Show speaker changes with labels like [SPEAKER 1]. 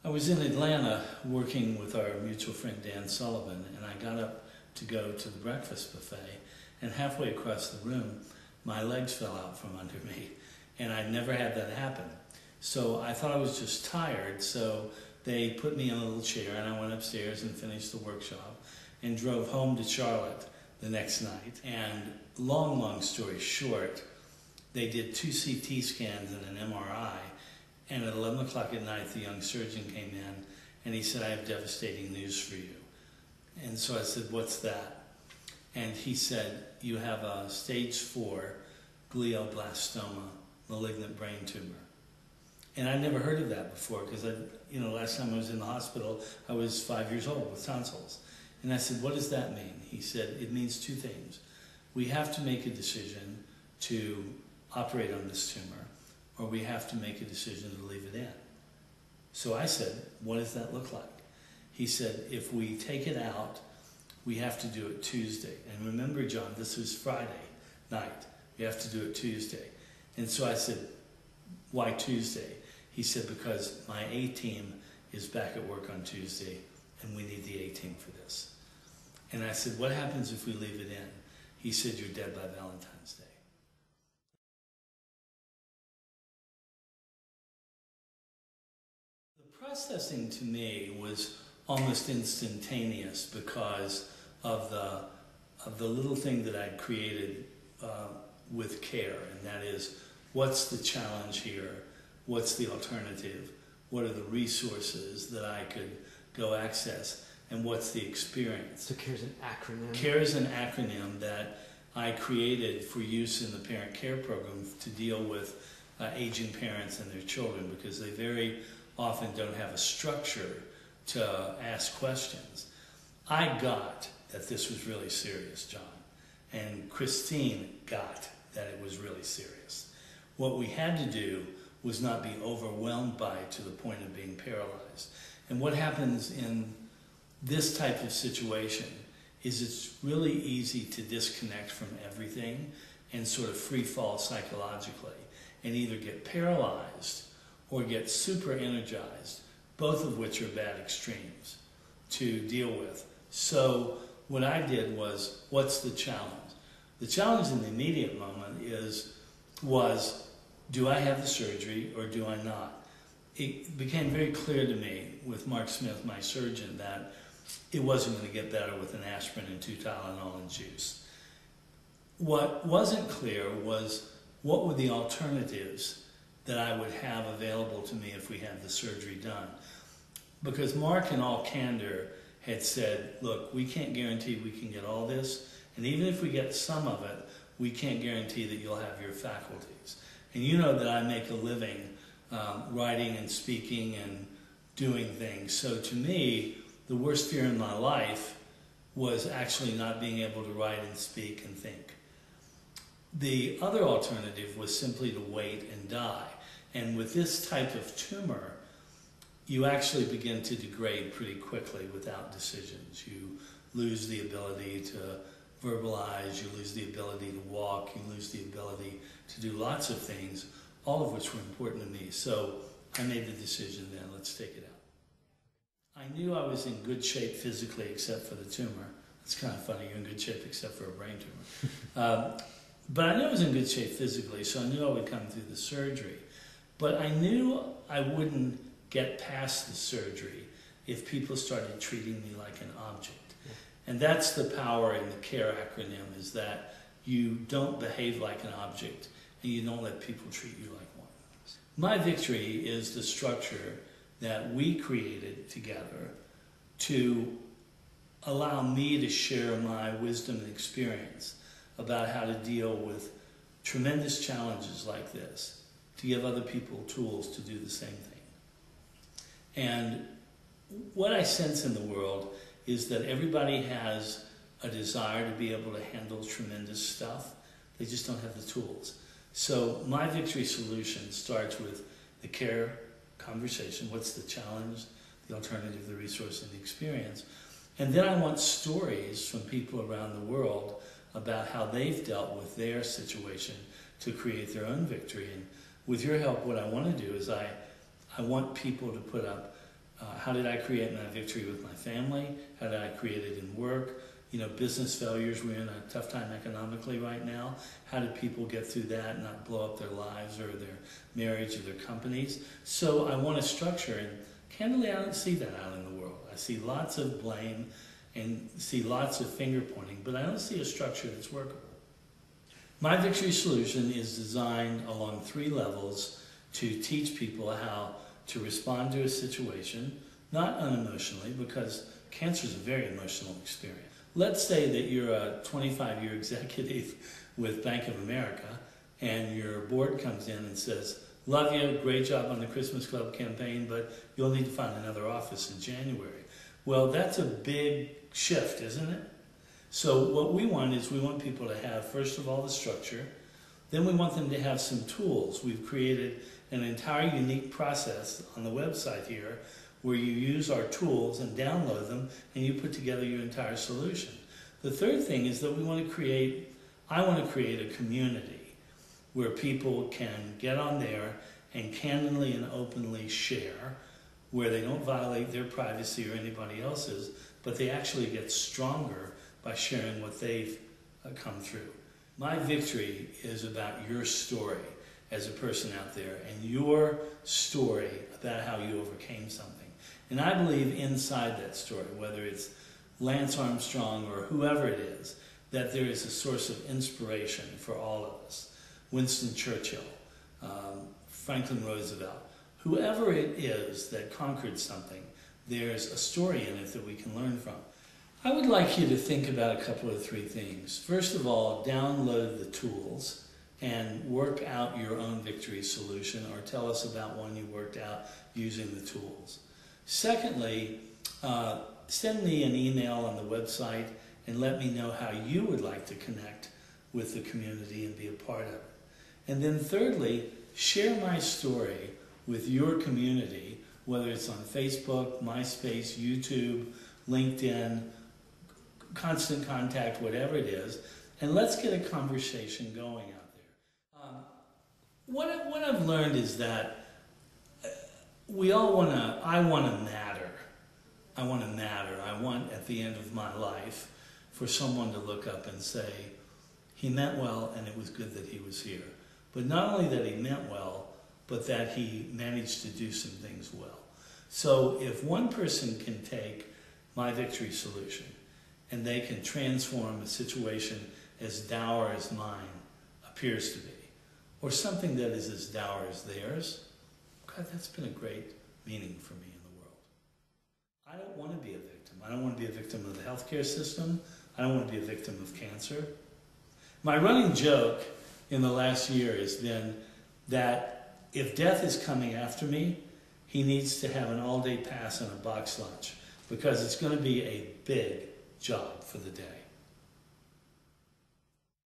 [SPEAKER 1] I was in Atlanta working with our mutual friend Dan Sullivan, and I got up to go to the breakfast buffet, and halfway across the room, my legs fell out from under me, and I'd never had that happen. So I thought I was just tired, so they put me in a little chair, and I went upstairs and finished the workshop and drove home to Charlotte the next night. And long story short, they did 2 CT scans and an MRI, and at 11 o'clock at night, the young surgeon came in, and he said, "I have devastating news for you." And so I said, "What's that?" And he said, "You have a stage 4 glioblastoma, malignant brain tumor." And I'd never heard of that before, because last time I was in the hospital, I was 5 years old with tonsils. And I said, "What does that mean?" He said, "It means 2 things. We have to make a decision to operate on this tumor, or we have to make a decision to leave it in." So I said, "What does that look like?" He said, "If we take it out, we have to do it Tuesday." And remember, John, this was Friday night. We have to do it Tuesday. And so I said, "Why Tuesday?" He said, "Because my A-team is back at work on Tuesday, and we need the A-team for this." And I said, "What happens if we leave it in?" He said, "You're dead by Valentine's Day." The processing to me was almost instantaneous because of the little thing that I'd created with care, and that is, what's the challenge here? What's the alternative? What are the resources that I could go access? And what's the experience?
[SPEAKER 2] So CARE is an acronym?
[SPEAKER 1] CARE is an acronym that I created for use in the parent care program to deal with aging parents and their children, because they very often don't have a structure to ask questions. I got that this was really serious, John, and Christine got that it was really serious. What we had to do was not be overwhelmed by it to the point of being paralyzed. And what happens in this type of situation is it's really easy to disconnect from everything and sort of free fall psychologically and either get paralyzed or get super energized, both of which are bad extremes to deal with. So what I did was, what's the challenge? The challenge in the immediate moment was, do I have the surgery or do I not? It became very clear to me with Mark Smith, my surgeon, that it wasn't going to get better with an aspirin and 2 Tylenol and juice. What wasn't clear was, what were the alternatives that I would have available to me if we had the surgery done? Because Mark, in all candor, had said, "Look, we can't guarantee we can get all this, and even if we get some of it, we can't guarantee that you'll have your faculties." And you know that I make a living writing and speaking and doing things. So to me, the worst fear in my life was actually not being able to write and speak and think. The other alternative was simply to wait and die. And with this type of tumor, you actually begin to degrade pretty quickly without decisions. You lose the ability to verbalize, you lose the ability to walk, you lose the ability to do lots of things, all of which were important to me. So I made the decision then, let's take it out. I knew I was in good shape physically except for the tumor. It's kind of funny, you're in good shape except for a brain tumor. But I knew I was in good shape physically, so I knew I would come through the surgery. But I knew I wouldn't get past the surgery if people started treating me like an object. And that's the power in the CARE acronym, is that you don't behave like an object and you don't let people treat you like one. MyVictory is the structure that we created together to allow me to share my wisdom and experience about how to deal with tremendous challenges like this, to give other people tools to do the same thing. And what I sense in the world is that everybody has a desire to be able to handle tremendous stuff. They just don't have the tools. So my victory solution starts with the CARE conversation. What's the challenge, the alternative, the resource, and the experience? And then I want stories from people around the world about how they've dealt with their situation to create their own victory. And with your help, what I want to do is I want people to put up How did I create my victory with my family? How did I create it in work? Business failures. We're in a tough time economically right now. How did people get through that and not blow up their lives or their marriage or their companies? So I want a structure, and candidly, I don't see that out in the world. I see lots of blame and see lots of finger pointing, but I don't see a structure that's workable. My Victory solution is designed along 3 levels to teach people how to respond to a situation, not unemotionally, because cancer is a very emotional experience. Let's say that you're a 25-year executive with Bank of America, and your board comes in and says, "Love you, great job on the Christmas Club campaign, but you'll need to find another office in January." Well, that's a big shift, isn't it? So what we want is we want people to have, first of all, the structure. Then we want them to have some tools. We've created an entire unique process on the website here where you use our tools and download them, and you put together your entire solution. The third thing is that I want to create a community where people can get on there and candidly and openly share, where they don't violate their privacy or anybody else's, but they actually get stronger by sharing what they've come through. My Victory is about your story as a person out there and your story about how you overcame something. And I believe inside that story, whether it's Lance Armstrong or whoever it is, that there is a source of inspiration for all of us. Winston Churchill, Franklin Roosevelt, whoever it is that conquered something, there's a story in it that we can learn from. I would like you to think about a couple of 3 things. First of all, download the tools and work out your own victory solution, or tell us about one you worked out using the tools. Secondly, send me an email on the website and let me know how you would like to connect with the community and be a part of it. And then thirdly, share my story with your community, whether it's on Facebook, MySpace, YouTube, LinkedIn, Constant Contact, whatever it is, and let's get a conversation going out there. What I've learned is that I want to matter. I want to matter. I want, at the end of my life, for someone to look up and say, he meant well and it was good that he was here. But not only that he meant well, but that he managed to do some things well. So if one person can take my victory solution and they can transform a situation as dour as mine appears to be, or something that is as dour as theirs, God, that's been a great meaning for me in the world. I don't want to be a victim. I don't want to be a victim of the healthcare system. I don't want to be a victim of cancer. My running joke in the last year has been that if death is coming after me, he needs to have an all-day pass and a box lunch, because it's going to be a big job for the day.